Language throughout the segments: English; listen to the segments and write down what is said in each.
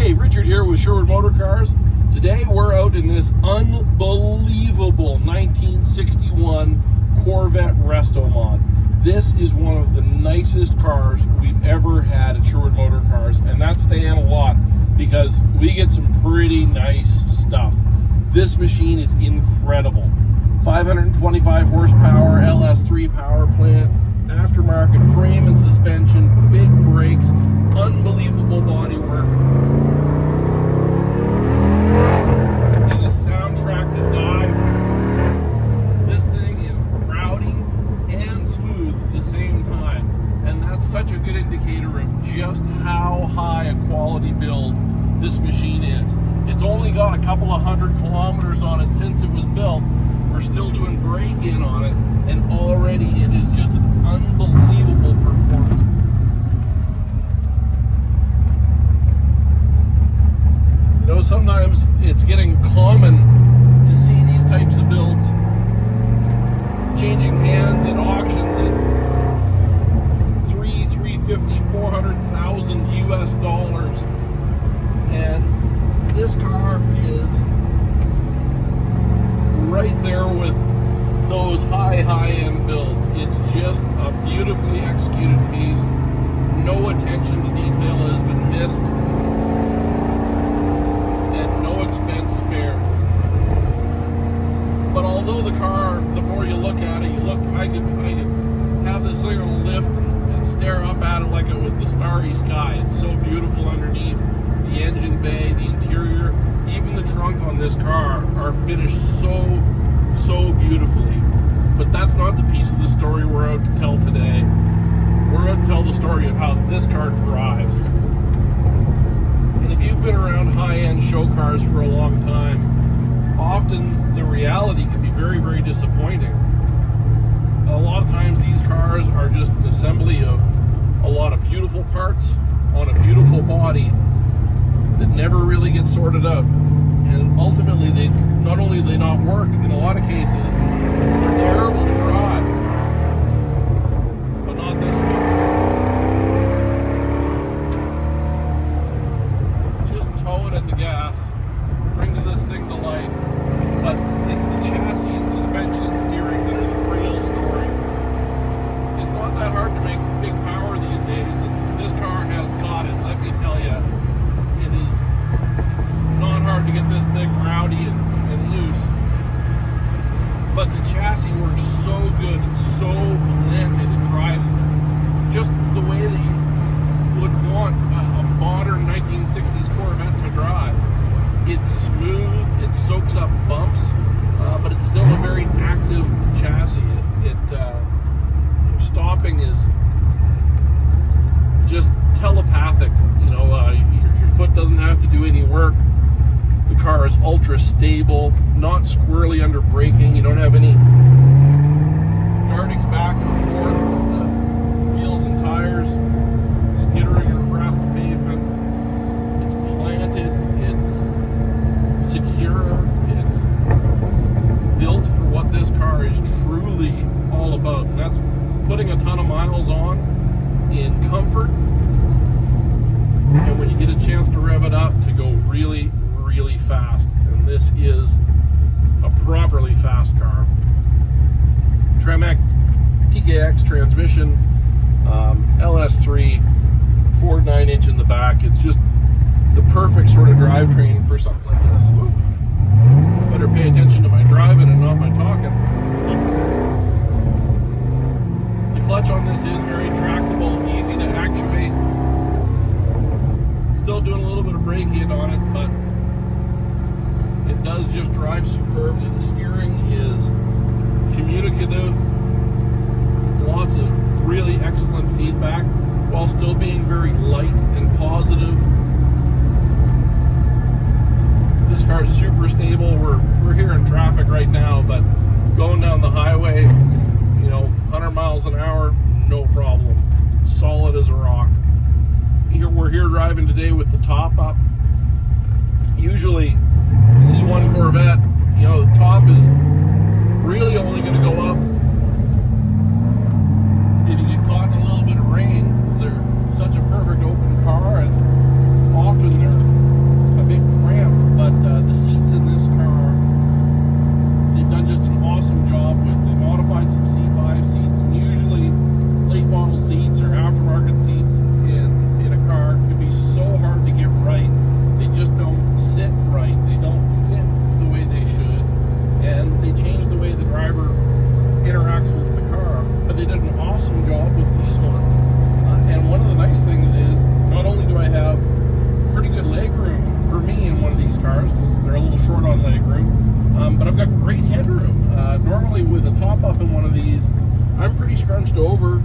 Hey, Richard here with Sherwood Motor Cars. Today we're out in this unbelievable 1961 Corvette Resto-Mod. This is one of the nicest cars we've ever had at Sherwood Motor Cars, and that's saying a lot because we get some pretty nice stuff. This machine is incredible. 525 horsepower, LS3 power plant, aftermarket frame and suspension, big brakes, unbelievable bodywork, and a soundtrack to die for. This thing is rowdy and smooth at the same time, and that's such a good indicator of just how high a quality build this machine is. It's only got a couple of 100 kilometers on it since it was built. We're still doing break-in on it, and already it is just an unbelievable performance. You know, sometimes it's getting common to see these types of builds changing hands at auctions at $350,000, $400,000 US dollars, and this car is right there with those high-end builds. It's just a beautifully executed piece. No attention to detail has been missed, and no expense spared. But although the car, the more you look at it, I could have this thing on a lift and stare up at it like it was the starry sky. It's so beautiful underneath. The engine bay, the interior, even the trunk on this car are finished so beautifully. But that's not the piece of the story we're out to tell today. We're out to tell the story of how this car drives. And if you've been around high-end show cars for a long time, often the reality can be very, very disappointing. A lot of times these cars are just an assembly of a lot of beautiful parts on a beautiful body that never really get sorted out. And ultimately, they not only do they not work, in a lot of cases, they're terrible to drive. But not this one. Just toe it at the gas, brings this thing to life. But it's the chassis and suspension and steering that are the real story. It's not that hard to make big power these days, and this car has got it, let me tell you. It is not hard to get this thing rowdy and loose, but the chassis works so good, it's so planted, it drives just the way that you would want a modern 1960s Corvette to drive. It's smooth, it soaks up bumps, but it's still a very active chassis. Stopping is just telepathic. You know, your foot doesn't have to do any work. The car is ultra stable, not squirrely under braking. You don't have any darting back and forth with the wheels and tires skittering across the pavement. It's planted, it's secure, it's built for what this car is truly all about. And that's putting a ton of miles on in comfort, and when you get a chance to rev it up, to go really, really fast. And this is a properly fast car. Tremec TKO transmission, LS3, Ford 9-inch in the back. It's just the perfect sort of drivetrain for something like this. Woo. Better pay attention to my driving and not my talking. The clutch on this is very tractable, easy to actuate. Still doing a little bit of brake-in on it, but it does just drive superbly. The steering is communicative, lots of really excellent feedback, while still being very light and positive. This car is super stable. We're here in traffic right now, but going down the highway, 100 miles an hour, no problem. Solid as a rock. We're here driving today with the top up. Usually, C1 Corvette, the top is really only going to go up if you get caught in a little bit of rain, because they're such a perfect open car, and often they're these cars because they're a little short on leg room. But I've got great headroom. Normally with a top up in one of these, I'm pretty scrunched over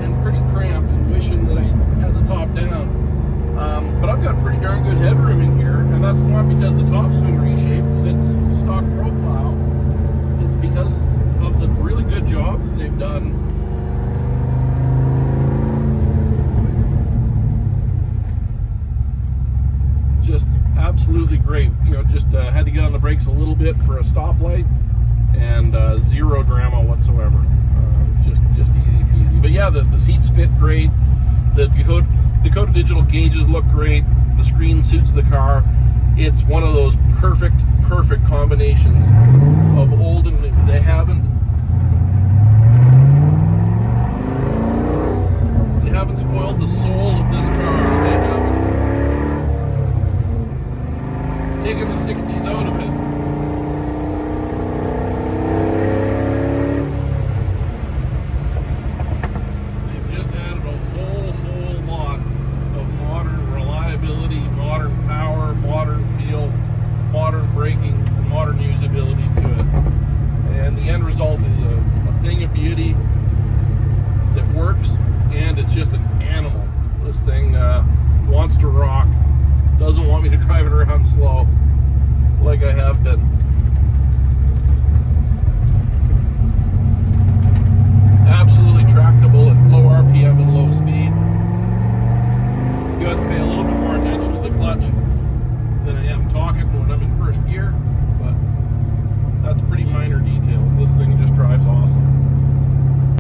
and pretty cramped and wishing that I had the top down. But I've got pretty darn good headroom in here, and that's not because the top's been reshaped, because it's stock profile. It's because of the really good job that they've done just absolutely great. You know, just had to get on the brakes a little bit for a stoplight, and zero drama whatsoever. Just easy peasy. But yeah, the seats fit great. The Dakota Digital gauges look great. The screen suits the car. It's one of those perfect combinations of old and new. They haven't spoiled the soul of this car. They haven't taken the 60s out of it. They've just added a whole lot of modern reliability, modern power, modern feel, modern braking, and modern usability to it. And the end result is a thing of beauty that works, and it's just an animal. This thing wants to rock, doesn't want me to drive it around slow like I have been. Absolutely tractable at low RPM and low speed. You have to pay a little bit more attention to the clutch than I am talking when I'm in first gear.